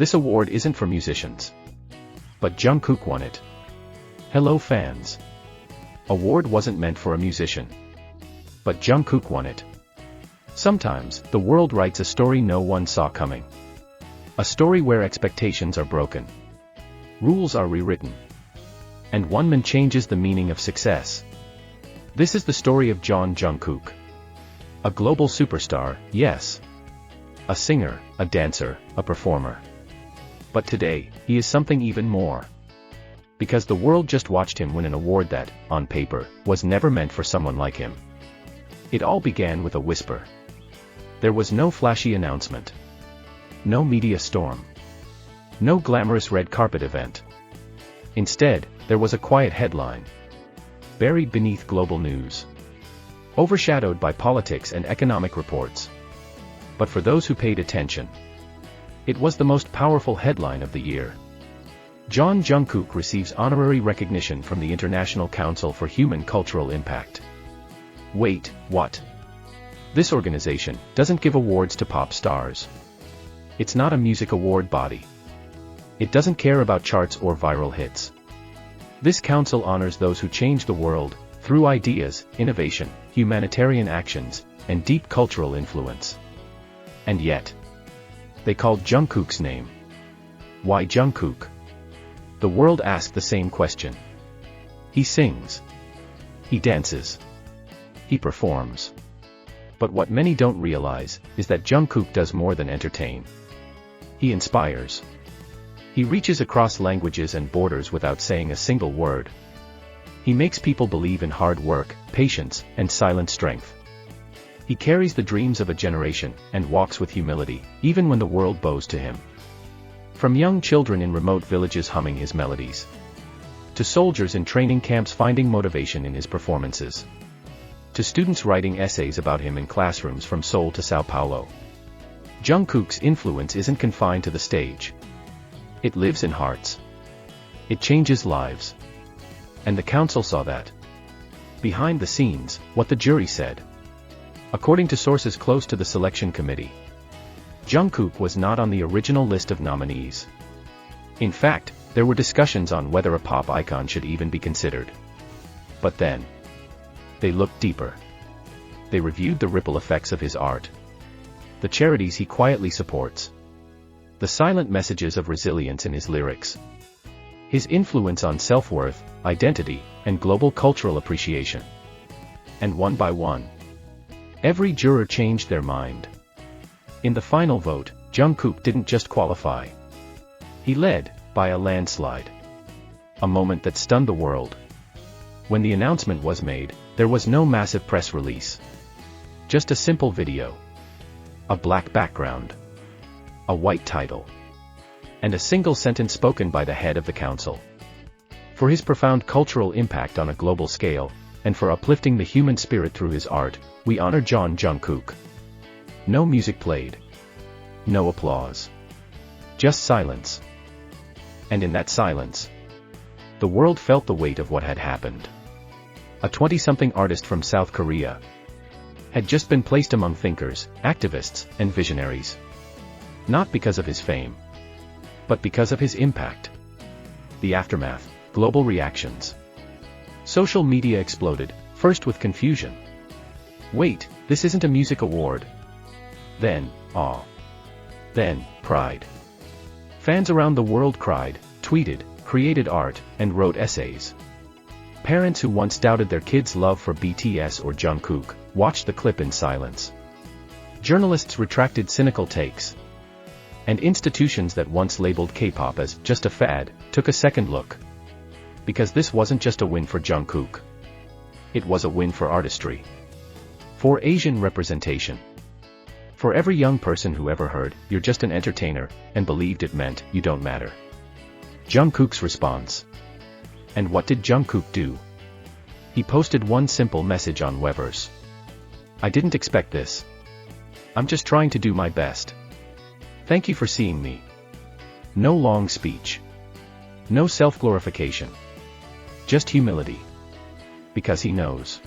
This award isn't for musicians. But Jungkook won it. Hello fans. Award wasn't meant for a musician. But Jungkook won it. Sometimes, the world writes a story no one saw coming. A story where expectations are broken. Rules are rewritten. And one man changes the meaning of success. This is the story of Jeon Jungkook. A global superstar, yes. A singer, a dancer, a performer. But today, he is something even more. Because the world just watched him win an award that, on paper, was never meant for someone like him. It all began with a whisper. There was no flashy announcement. No media storm. No glamorous red carpet event. Instead, there was a quiet headline. Buried beneath global news. Overshadowed by politics and economic reports. But for those who paid attention, it was the most powerful headline of the year. Jeon Jungkook receives honorary recognition from the International Council for Human Cultural Impact. Wait, what? This organization doesn't give awards to pop stars. It's not a music award body. It doesn't care about charts or viral hits. This council honors those who change the world, through ideas, innovation, humanitarian actions, and deep cultural influence. And yet, they called Jungkook's name. Why Jungkook? The world asked the same question. He sings. He dances. He performs. But what many don't realize, is that Jungkook does more than entertain. He inspires. He reaches across languages and borders without saying a single word. He makes people believe in hard work, patience, and silent strength. He carries the dreams of a generation, and walks with humility, even when the world bows to him. From young children in remote villages humming his melodies, to soldiers in training camps finding motivation in his performances, to students writing essays about him in classrooms from Seoul to Sao Paulo. Jungkook's influence isn't confined to the stage. It lives in hearts. It changes lives. And the council saw that. Behind the scenes, what the jury said. According to sources close to the selection committee, Jungkook was not on the original list of nominees. In fact, there were discussions on whether a pop icon should even be considered. But then, they looked deeper. They reviewed the ripple effects of his art. The charities he quietly supports. The silent messages of resilience in his lyrics. His influence on self-worth, identity, and global cultural appreciation. And one by one, every juror changed their mind. In the final vote, Jungkook didn't just qualify. He led, by a landslide. A moment that stunned the world. When the announcement was made, there was no massive press release. Just a simple video. A black background. A white title. And a single sentence spoken by the head of the council. For his profound cultural impact on a global scale, and for uplifting the human spirit through his art, we honor Jeon Jungkook. No music played. No applause. Just silence. And in that silence, the world felt the weight of what had happened. A 20-something artist from South Korea had just been placed among thinkers, activists, and visionaries. Not because of his fame, but because of his impact. The aftermath, global reactions. Social media exploded, first with confusion. Wait, this isn't a music award. Then, awe. Then, pride. Fans around the world cried, tweeted, created art, and wrote essays. Parents who once doubted their kids' love for BTS or Jungkook, watched the clip in silence. Journalists retracted cynical takes. And institutions that once labeled K-pop as just a fad, took a second look. Because this wasn't just a win for Jungkook. It was a win for artistry. For Asian representation. For every young person who ever heard, "You're just an entertainer," and believed it meant, "You don't matter." Jungkook's response. And what did Jungkook do? He posted one simple message on Weverse. "I didn't expect this. I'm just trying to do my best. Thank you for seeing me." No long speech. No self-glorification. Just humility. Because he knows.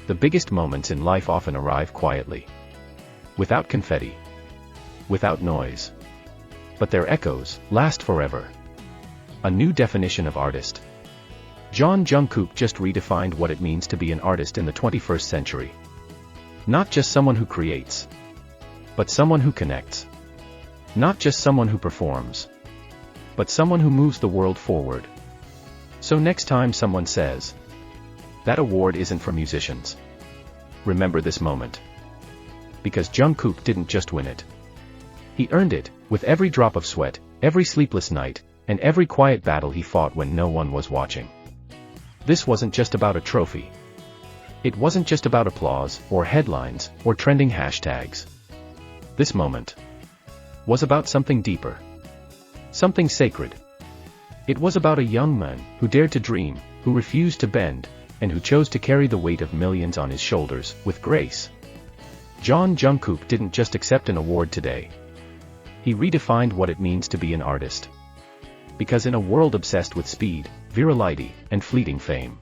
The biggest moments in life often arrive quietly. Without confetti. Without noise. but their echoes last forever. A new definition of artist. Jeon Jungkook just redefined what it means to be an artist in the 21st century. Not just someone who creates, but someone who connects. Not just someone who performs, but someone who moves the world forward. So next time someone says, "That award isn't for musicians," remember this moment. Because Jungkook didn't just win it. He earned it, with every drop of sweat, every sleepless night, and every quiet battle he fought when no one was watching. This wasn't just about a trophy. It wasn't just about applause, or headlines, or trending hashtags. This moment was about something deeper. Something sacred. It was about a young man who dared to dream, who refused to bend, and who chose to carry the weight of millions on his shoulders, with grace. Jeon Jungkook didn't just accept an award today. He redefined what it means to be an artist. Because in a world obsessed with speed, virality, and fleeting fame,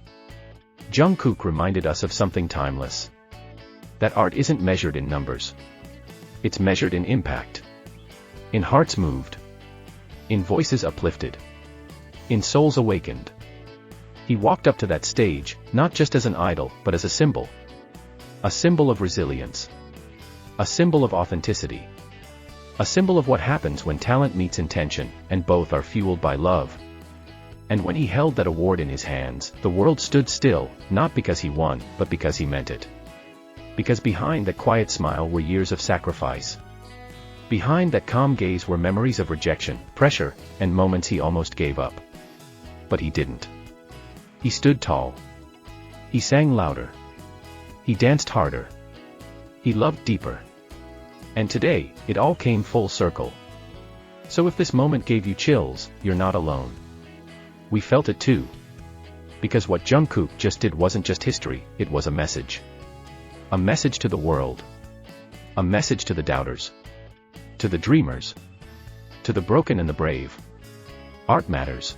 Jungkook reminded us of something timeless. That art isn't measured in numbers. It's measured in impact. In hearts moved. In voices uplifted. In souls awakened. He walked up to that stage, not just as an idol, but as a symbol. A symbol of resilience. A symbol of authenticity. A symbol of what happens when talent meets intention, and both are fueled by love. And when he held that award in his hands, the world stood still, not because he won, but because he meant it. Because behind that quiet smile were years of sacrifice. Behind that calm gaze were memories of rejection, pressure, and moments he almost gave up. But he didn't. He stood tall. He sang louder. He danced harder. He loved deeper. And today, it all came full circle. So if this moment gave you chills, you're not alone. We felt it too. Because what Jungkook just did wasn't just history, it was a message. A message to the world. A message to the doubters. To the dreamers. To the broken and the brave. Art matters.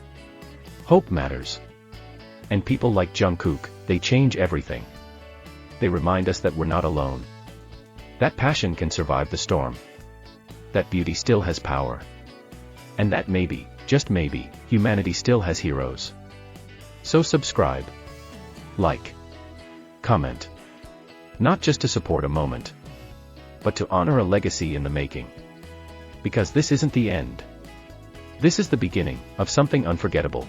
Hope matters. And people like Jungkook, they change everything. They remind us that we're not alone. That passion can survive the storm. That beauty still has power. And that maybe, just maybe, humanity still has heroes. So subscribe. Like. Comment. Not just to support a moment, but to honor a legacy in the making. Because this isn't the end. This is the beginning of something unforgettable.